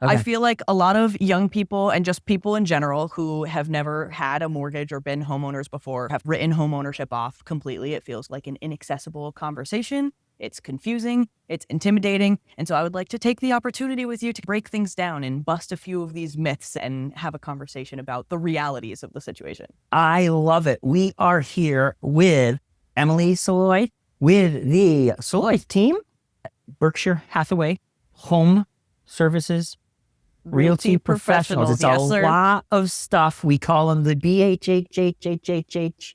I Okay. feel like a lot of young people and just people in general who have never had a mortgage or been homeowners before have written homeownership off completely. It feels like an inaccessible conversation. It's confusing, it's intimidating. And so I would like to take the opportunity with you to break things down and bust a few of these myths and have a conversation about the realities of the situation. I love it. We are here with Emily Salois with the Salois team, Berkshire Hathaway Home Services Realty Professionals. It's yes, a sir. lot of stuff. We call them the BHHHHHH.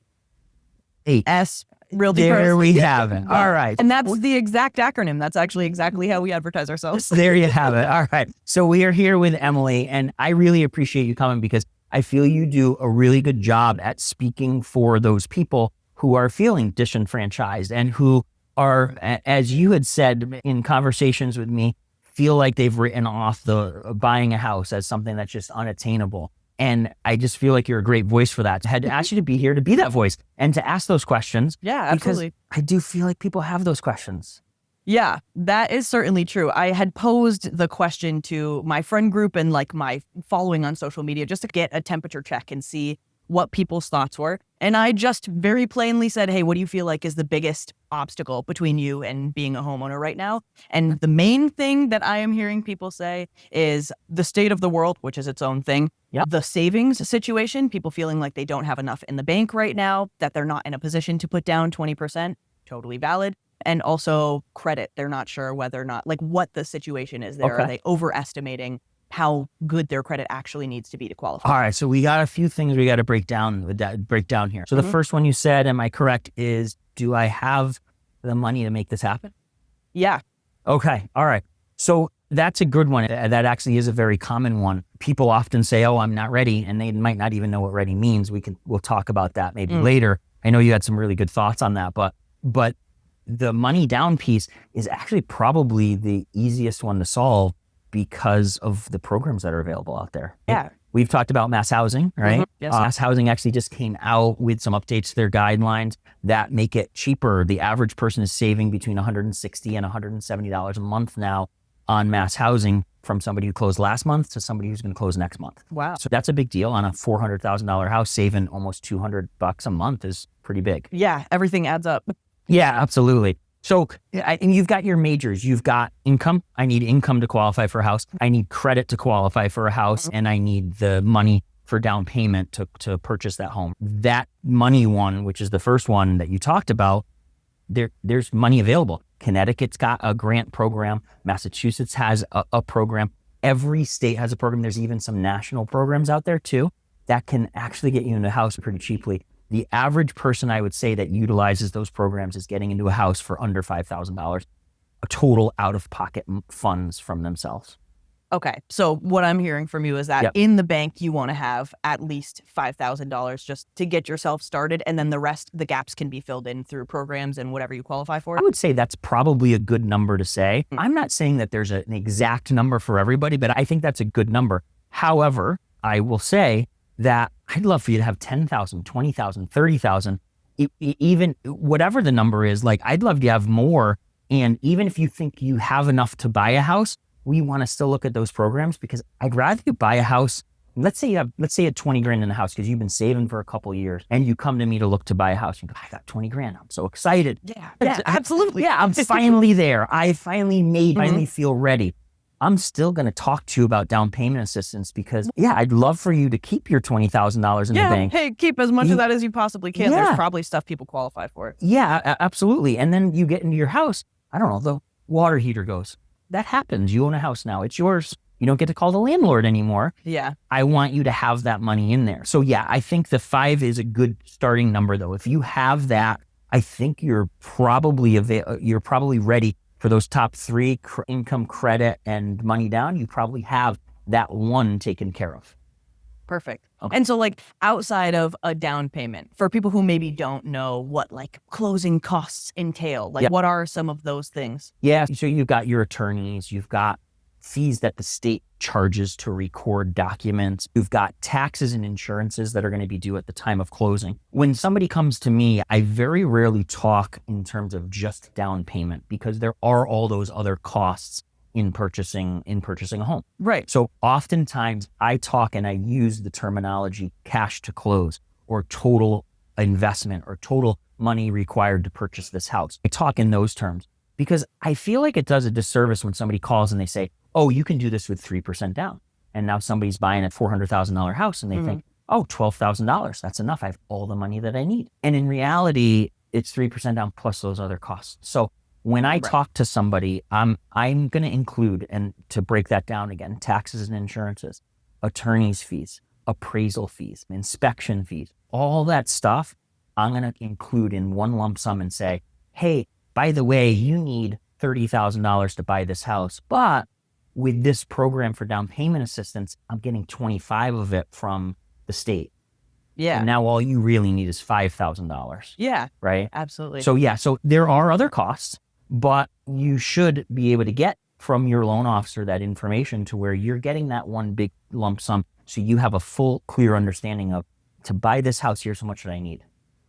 S Realty There Pros. we have it. All right. And that's the exact acronym. That's actually exactly how we advertise ourselves. There you have it. All right. So we are here with Emily, and I really appreciate you coming because I feel you do a really good job at speaking for those people who are feeling disenfranchised and who are, as you had said in conversations with me, feel like they've written off the buying a house as something that's just unattainable. And I just feel like you're a great voice for that. I had to ask you to be here to be that voice and to ask those questions. Yeah, absolutely. Because I do feel like people have those questions. Yeah, that is certainly true. I had posed the question to my friend group and like my following on social media just to get a temperature check and see what people's thoughts were. And I just very plainly said, hey, what do you feel like is the biggest obstacle between you and being a homeowner right now? And the main thing that I am hearing people say is the state of the world, which is its own thing. Yep. The savings situation, people feeling like they don't have enough in the bank right now, that they're not in a position to put down 20%, totally valid. And also credit, they're not sure whether or not, like what the situation is there. Okay. Are they overestimating how good their credit actually needs to be to qualify? All right, so we got a few things we got to break down here. So the first one you said, am I correct, is do I have the money to make this happen? Yeah. Okay, all right. So that's a good one. That actually is a very common one. People often say, oh, I'm not ready, and they might not even know what ready means. We'll talk about that maybe later. I know you had some really good thoughts on that, but the money down piece is actually probably the easiest one to solve because of the programs that are available out there. Yeah. We've talked about mass housing, right? Yes. Mass housing actually just came out with some updates to their guidelines that make it cheaper. The average person is saving between $160 and $170 a month now on mass housing from somebody who closed last month to somebody who's going to close next month. Wow. So that's a big deal. On a $400,000 house, saving almost $200 a month is pretty big. Yeah, everything adds up. Yeah, absolutely. So, and you've got your majors. You've got income. I need income to qualify for a house. I need credit to qualify for a house. And I need the money for down payment to purchase that home. That money one, which is the first one that you talked about, there's money available. Connecticut's got a grant program. Massachusetts has a program. Every state has a program. There's even some national programs out there too that can actually get you into a house pretty cheaply. The average person, I would say, that utilizes those programs is getting into a house for under $5,000, a total out-of-pocket funds from themselves. Okay. So what I'm hearing from you is that in the bank, you want to have at least $5,000 just to get yourself started. And then the rest, the gaps can be filled in through programs and whatever you qualify for. I would say that's probably a good number to say. I'm not saying that there's an exact number for everybody, but I think that's a good number. However, I will say that I'd love for you to have 10,000, 20,000, 30,000, even whatever the number is. Like, I'd love to have more. And even if you think you have enough to buy a house, we want to still look at those programs because I'd rather you buy a house. Let's say you had 20 grand in the house because you've been saving for a couple of years and you come to me to look to buy a house. You go, I got 20 grand. I'm so excited. Yeah, absolutely. Yeah, I'm finally there. I finally feel ready. I'm still going to talk to you about down payment assistance because, I'd love for you to keep your $20,000 in the bank. Hey, keep as much of that as you possibly can. There's probably stuff people qualify for. Yeah, absolutely. And then you get into your house. I don't know, the water heater goes. That happens. You own a house now. It's yours. You don't get to call the landlord anymore. Yeah. I want you to have that money in there. So I think the 5 is a good starting number though. If you have that, I think you're probably ready for those top 3, income, credit, and money down. You probably have that one taken care of. Perfect. Okay. And so like outside of a down payment, for people who maybe don't know what like closing costs entail, like what are some of those things? Yeah. So you've got your attorneys, you've got fees that the state charges to record documents. You've got taxes and insurances that are going to be due at the time of closing. When somebody comes to me, I very rarely talk in terms of just down payment because there are all those other costs in purchasing a home. Right. So oftentimes I talk and I use the terminology cash to close or total investment or total money required to purchase this house. I talk in those terms because I feel like it does a disservice when somebody calls and they say, oh, you can do this with 3% down. And now somebody's buying a $400,000 house and they think, oh, $12,000, that's enough. I have all the money that I need. And in reality, it's 3% down plus those other costs. So when I talk to somebody, I'm going to include, and to break that down again, taxes and insurances, attorney's fees, appraisal fees, inspection fees, all that stuff, I'm going to include in one lump sum and say, hey, by the way, you need $30,000 to buy this house, but with this program for down payment assistance, I'm getting 25 of it from the state. Yeah. And now all you really need is $5,000. Yeah. Right? Absolutely. So there are other costs, but you should be able to get from your loan officer that information to where you're getting that one big lump sum. So you have a full, clear understanding of, to buy this house, here's how much that I need.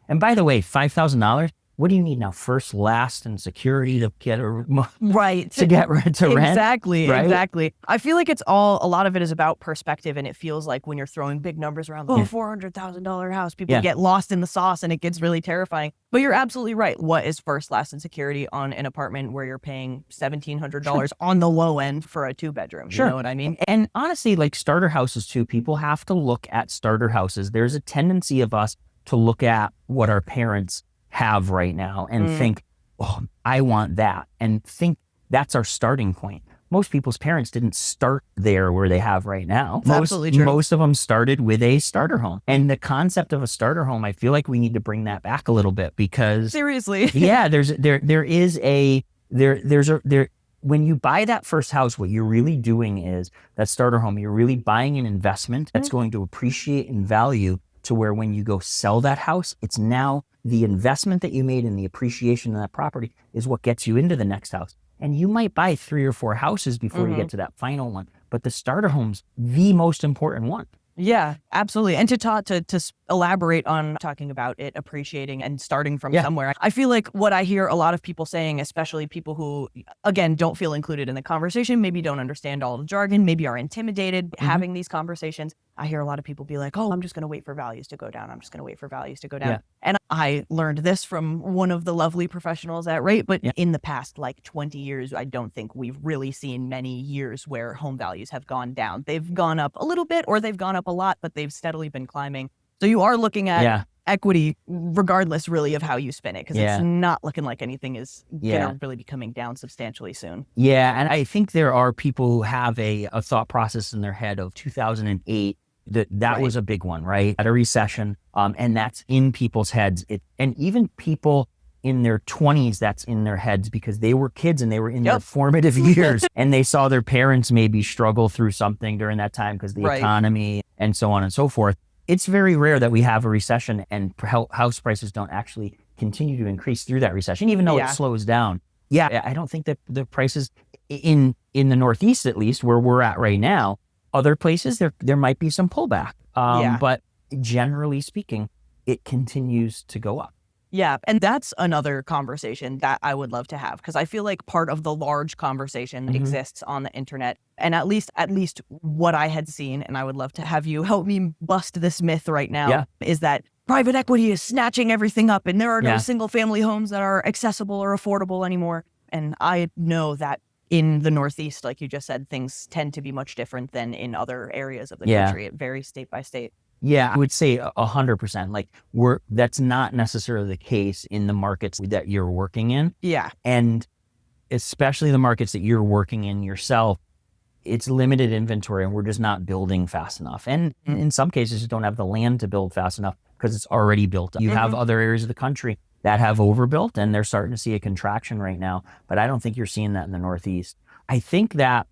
And by the way, $5,000, what do you need now? First, last, and security to get to rent. Exactly. Right? Exactly. I feel like a lot of it is about perspective, and it feels like when you're throwing big numbers around, $400,000 house, people get lost in the sauce and it gets really terrifying. But you're absolutely right. What is first, last, and security on an apartment where you're paying $1,700 on the low end for a 2-bedroom? You know what I mean? And honestly, like starter houses too, people have to look at starter houses. There's a tendency of us to look at what our parents have right now and think, oh, I want that, and think that's our starting point. Most people's parents didn't start there where they have right now. Absolutely true. Most of them started with a starter home. And the concept of a starter home, I feel like we need to bring that back a little bit because seriously, when you buy that first house, what you're really doing is that starter home, you're really buying an investment that's going to appreciate in value to where when you go sell that house, it's now the investment that you made in the appreciation of that property is what gets you into the next house. And you might buy 3 or 4 houses before you get to that final one. But the starter home's the most important one. Yeah, absolutely. And to elaborate on talking about it appreciating and starting from somewhere, I feel like what I hear a lot of people saying, especially people who, again, don't feel included in the conversation, maybe don't understand all the jargon, maybe are intimidated having these conversations. I hear a lot of people be like, oh, I'm just going to wait for values to go down. I'm just going to wait for values to go down. Yeah. And I learned this from one of the lovely professionals at Rate, but in the past, like 20 years, I don't think we've really seen many years where home values have gone down. They've gone up a little bit or they've gone up a lot, but they've steadily been climbing. So you are looking at equity regardless really of how you spin it, because it's not looking like anything is going to really be coming down substantially soon. Yeah, and I think there are people who have a thought process in their head of 2008. That was a big one, right? At a recession, and that's in people's heads. And even people in their 20s, that's in their heads because they were kids and they were in their formative years and they saw their parents maybe struggle through something during that time because the economy and so on and so forth. It's very rare that we have a recession and house prices don't actually continue to increase through that recession, even though it slows down. Yeah, I don't think that the prices in the Northeast, at least where we're at right now, other places there might be some pullback. But generally speaking, it continues to go up. Yeah. And that's another conversation that I would love to have, because I feel like part of the large conversation that exists on the internet, and at least what I had seen, and I would love to have you help me bust this myth right now, is that private equity is snatching everything up and there are no single family homes that are accessible or affordable anymore. And I know that in the Northeast, like you just said, things tend to be much different than in other areas of the country. It varies state by state. Yeah, I would say 100%. Like that's not necessarily the case in the markets that you're working in. Yeah. And especially the markets that you're working in yourself, it's limited inventory and we're just not building fast enough. And in some cases, you don't have the land to build fast enough because it's already built up. You have other areas of the country that have overbuilt and they're starting to see a contraction right now. But I don't think you're seeing that in the Northeast. I think that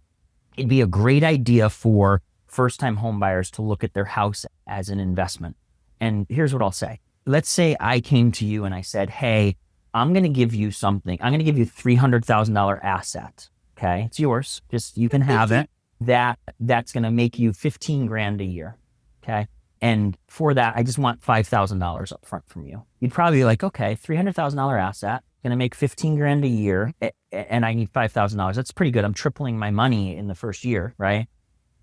it'd be a great idea for first-time home buyers to look at their house as an investment. And here's what I'll say. Let's say I came to you and I said, hey, I'm going to give you something. I'm going to give you $300,000 asset. Okay. It's yours. Just, you can have it. That's going to make you 15 grand a year. Okay. And for that, I just want $5,000 up front from you. You'd probably be like, okay, $300,000 asset. going to make 15 grand a year, and I need $5,000. That's pretty good. I'm tripling my money in the first year, right?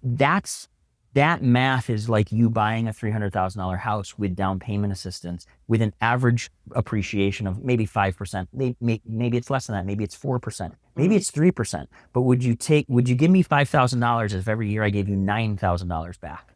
That math is like you buying a $300,000 house with down payment assistance with an average appreciation of maybe 5%. Maybe it's less than that. Maybe it's 4%. Maybe it's 3%. But would you give me $5,000 if every year I gave you $9,000 back?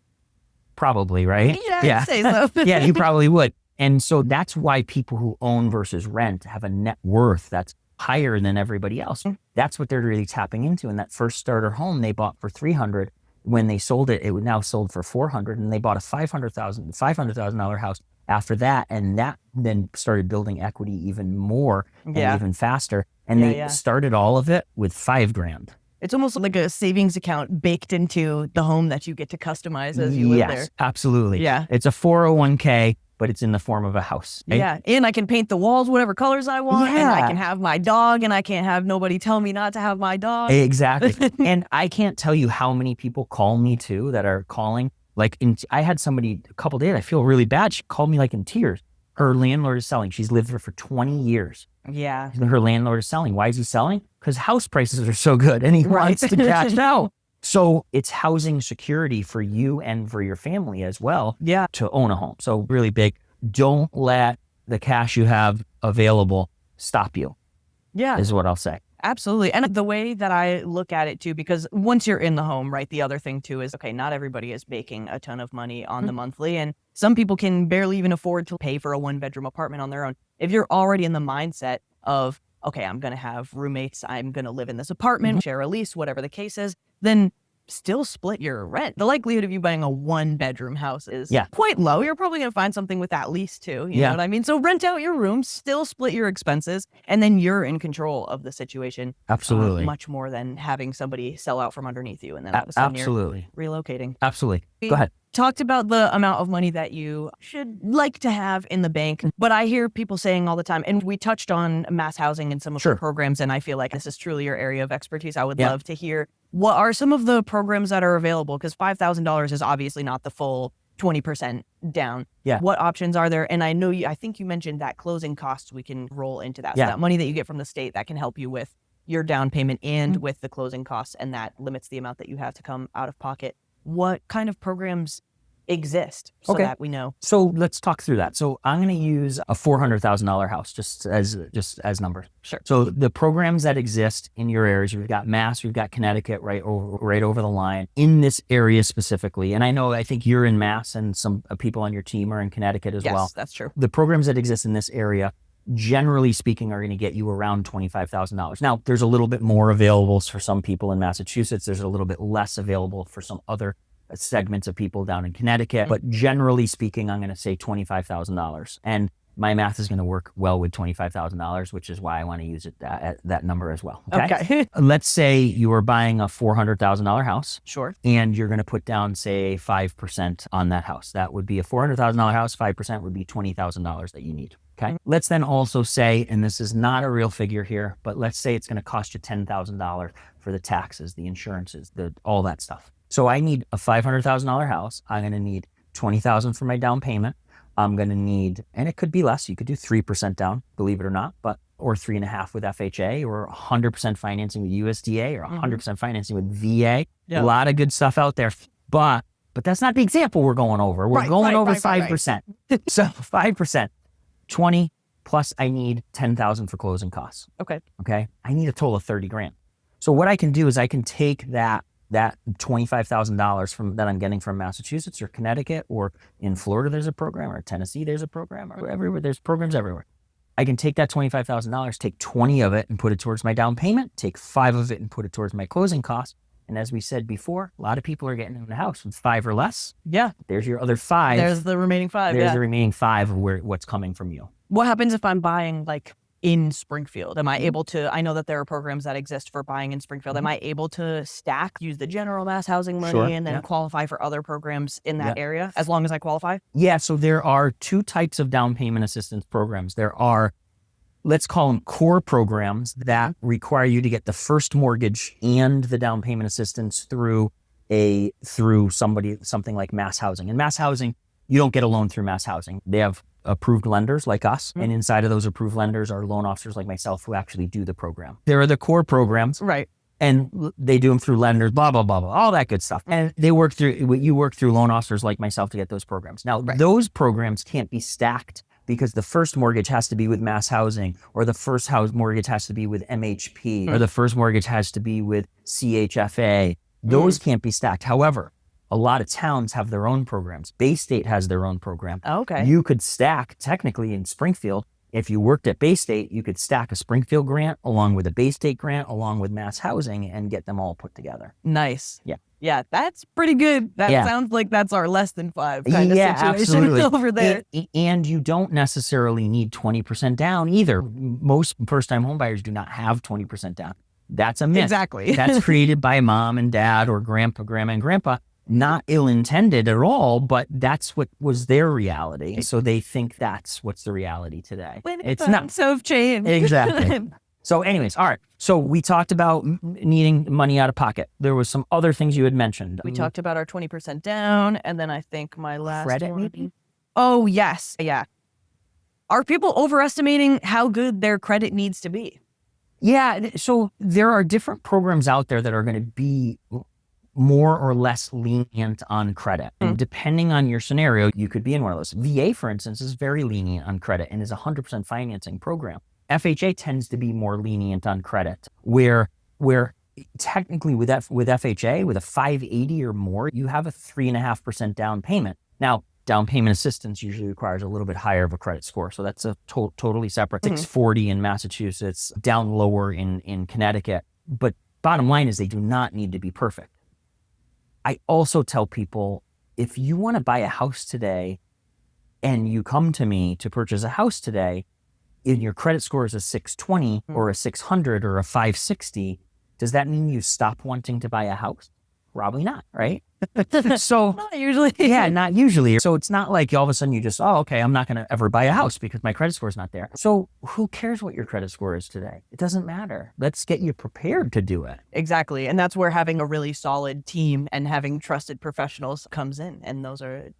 Probably, right? Yeah. I'd say so. Yeah, you probably would. And so that's why people who own versus rent have a net worth that's higher than everybody else. That's what they're really tapping into. And that first starter home they bought for $300,000. When they sold it, it was now sold for $400,000, and they bought a $500,000 house after that, and that then started building equity even more and even faster. And they started all of it with $5,000. It's almost like a savings account baked into the home that you get to customize as you live there. Yes, absolutely. Yeah, it's a 401k. But it's in the form of a house. Right? Yeah, and I can paint the walls whatever colors I want, and I can have my dog, and I can't have nobody tell me not to have my dog. Exactly. And I can't tell you how many people call me too that are calling. I had somebody a couple days, I feel really bad. She called me like in tears. Her landlord is selling. She's lived there for 20 years. Yeah. Her landlord is selling. Why is he selling? Because house prices are so good and he wants to cash out. So it's housing security for you and for your family as well to own a home. So really big. Don't let the cash you have available stop you. Yeah. Is what I'll say. Absolutely. And the way that I look at it too, because once you're in the home, right, the other thing too is, okay, not everybody is making a ton of money on the monthly. And some people can barely even afford to pay for a 1-bedroom apartment on their own. If you're already in the mindset of, okay, I'm going to have roommates, I'm going to live in this apartment, share a lease, whatever the case is, then still split your rent. The likelihood of you buying a 1-bedroom house is quite low. You're probably going to find something with that lease too. You know what I mean? So rent out your room, still split your expenses, and then you're in control of the situation. Absolutely. Much more than having somebody sell out from underneath you and then all of a sudden you're relocating. Absolutely. Go ahead. Talked about the amount of money that you should like to have in the bank, but I hear people saying all the time, and we touched on mass housing and some of the programs, and I feel like this is truly your area of expertise. I would love to hear what are some of the programs that are available, because $5,000 is obviously not the full 20% down. Yeah. What options are there? And I think you mentioned that closing costs we can roll into that. So that money that you get from the state that can help you with your down payment and with the closing costs, and that limits the amount that you have to come out of pocket. What kind of programs exist so that we know? So let's talk through that. So I'm going to use a $400,000 house just as numbers. Sure. So the programs that exist in your areas, we've got Mass, we've got Connecticut right over the line in this area specifically. And I think you're in Mass and some people on your team are in Connecticut as well. Yes, that's true. The programs that exist in this area, generally speaking, are going to get you around $25,000. Now, there's a little bit more available for some people in Massachusetts. There's a little bit less available for some other segments of people down in Connecticut. But generally speaking, I'm going to say $25,000. And my math is going to work well with $25,000, which is why I want to use it at that number as well. Okay. Let's say you are buying a $400,000 house. Sure. And you're going to put down, say, 5% on that house. That would be a $400,000 house. 5% would be $20,000 that you need. Okay. Let's then also say, and this is not a real figure here, but let's say it's going to cost you $10,000 for the taxes, the insurances, all that stuff. So I need a $500,000 house. I'm going to need $20,000 for my down payment. I'm going to need, and it could be less. You could do 3% down, believe it or not, or 3.5% with FHA, or 100% financing with USDA, or 100% financing with VA. A lot of good stuff out there, but that's not the example we're going over. We're going over 5%. So 5%, 20 plus I need $10,000 for closing costs. Okay. I need a total of $30,000. So what I can do is I can take that $25,000 that I'm getting from Massachusetts or Connecticut, or in Florida there's a program, or Tennessee there's a program, or everywhere there's programs everywhere. I can take that $25,000, take 20 of it and put it towards my down payment, take 5 of it and put it towards my closing costs. And as we said before, a lot of people are getting in the house with 5 or less. Yeah. There's your other 5. There's the remaining 5. There's the remaining 5 of what's coming from you. What happens if I'm buying in Springfield? Am I able to, I know that there are programs that exist for buying in Springfield. Am I able to use the general mass housing money and then qualify for other programs in that area as long as I qualify? Yeah, so there are 2 types of down payment assistance programs. There are, let's call them core programs that require you to get the first mortgage and the down payment assistance through something like mass housing. And mass housing you don't get a loan through Mass Housing. They have approved lenders like us. And inside of those approved lenders are loan officers like myself who actually do the program. There are the core programs. Right. And they do them through lenders, blah, blah, blah, blah, all that good stuff. And you work through loan officers like myself to get those programs. Now, those programs can't be stacked because the first mortgage has to be with Mass Housing, or the first mortgage has to be with MHP, or the first mortgage has to be with CHFA. Those can't be stacked. However, a lot of towns have their own programs. Bay State has their own program. Okay. You could stack, technically in Springfield, if you worked at Bay State, you could stack a Springfield grant along with a Bay State grant, along with Mass Housing, and get them all put together. Nice. Yeah. Yeah, that's pretty good. That sounds like that's our less than 5 kind of situation absolutely. over there. And you don't necessarily need 20% down either. Most first-time homebuyers do not have 20% down. That's a myth. Exactly. That's created by mom and dad or grandpa, grandma, and grandpa. Not ill-intended at all, but that's what was their reality. So they think that's what's the reality today. It's not. So changed. Exactly. So anyways, all right. So we talked about needing money out of pocket. There was some other things you had mentioned. We talked about our 20% down, and then I think my last credit one. maybe? Oh, yes. Yeah. Are people overestimating how good their credit needs to be? Yeah. So there are different programs out there that are going to be more or less lenient on credit. And depending on your scenario, you could be in one of those. VA, for instance, is very lenient on credit and is a 100% financing program. FHA tends to be more lenient on credit, where technically with FHA, with a 580 or more, you have a 3.5% down payment. Now, down payment assistance usually requires a little bit higher of a credit score. So that's a totally separate. 640 in Massachusetts, down lower in Connecticut. But bottom line is they do not need to be perfect. I also tell people, if you want to buy a house today and you come to me to purchase a house today, and your credit score is a 620 or a 600 or a 560, does that mean you stop wanting to buy a house? Probably not, right? So Not usually. Yeah, not usually. So it's not like all of a sudden you just, okay, I'm not going to ever buy a house because my credit score is not there. So who cares what your credit score is today? It doesn't matter. Let's get you prepared to do it. Exactly. And that's where having a really solid team and having trusted professionals comes in. And those are,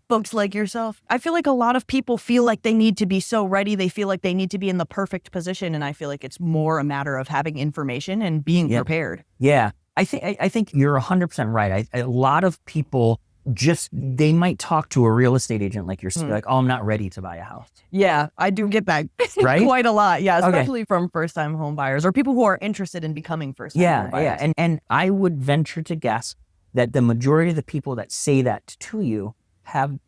folks like yourself. I feel like a lot of people feel like they need to be so ready. They feel like they need to be in the perfect position. And I feel like it's more a matter of having information and being prepared. Yeah. I think you're 100% right. A lot of people they might talk to a real estate agent like you're like, I'm not ready to buy a house. Yeah, I do get that right? quite a lot. Yeah, especially from first-time home buyers or people who are interested in becoming first-time home buyers. Yeah, and I would venture to guess that the majority of the people that say that to you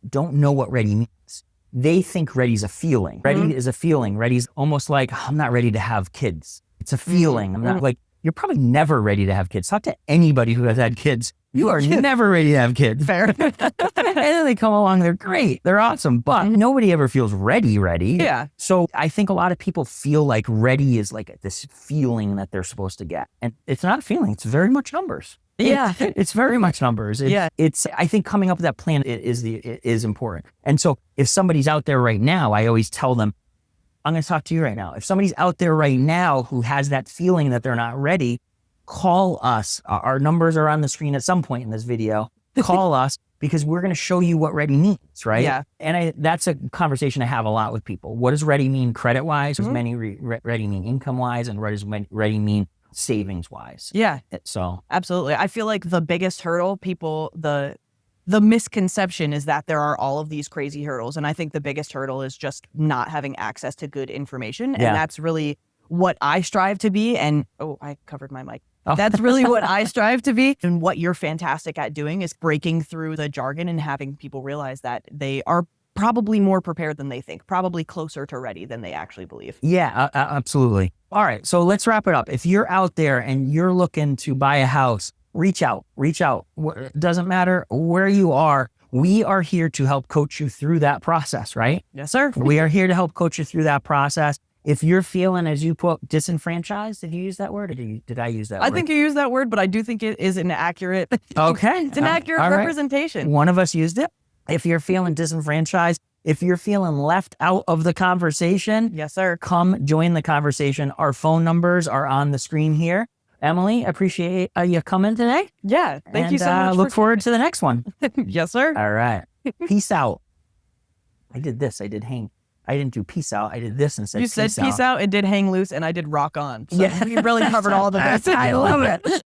don't know what ready means. They think ready's a feeling. Ready is a feeling. Ready's almost like, I'm not ready to have kids. It's a feeling. I'm not like, you're probably never ready to have kids. Talk to anybody who has had kids. You are never ready to have kids. Fair. And then they come along, they're great, they're awesome, but nobody ever feels ready. Yeah. So I think a lot of people feel like ready is like this feeling that they're supposed to get. And it's not a feeling, it's very much numbers. Yeah. It's very much numbers. I think coming up with that plan is important. And so if somebody's out there right now, I always tell them, I'm going to talk to you right now. If somebody's out there right now who has that feeling that they're not ready, call us. Our numbers are on the screen at some point in this video. Call us because we're going to show you what ready means, right? Yeah. And that's a conversation I have a lot with people. What does ready mean credit-wise? What does ready mean income-wise? And what does ready mean savings-wise? Yeah. So absolutely. I feel like the biggest hurdle the misconception is that there are all of these crazy hurdles. And I think the biggest hurdle is just not having access to good information. And that's really what I strive to be. And I covered my mic. That's really what I strive to be. And what you're fantastic at doing is breaking through the jargon and having people realize that they are probably more prepared than they think, probably closer to ready than they actually believe. Yeah, absolutely. All right. So let's wrap it up. If you're out there and you're looking to buy a house, reach out. It doesn't matter where you are. We are here to help coach you through that process, right? Yes, sir. We are here to help coach you through that process. If you're feeling, as you put, disenfranchised, did you use that word? Or did I use that word? I think you used that word, but I do think it is an accurate. Okay. It's an accurate representation. One of us used it. If you're feeling disenfranchised, if you're feeling left out of the conversation, yes, sir. Come join the conversation. Our phone numbers are on the screen here. Emily, appreciate you coming today. Yeah. Thank you so much. Look forward to the next one. Yes, sir. All right. Peace out. I did this. I did hang. I didn't do peace out. I did this and said You said peace out, it did hang loose, and I did rock on. So Yeah. we really covered all the bases. I love it.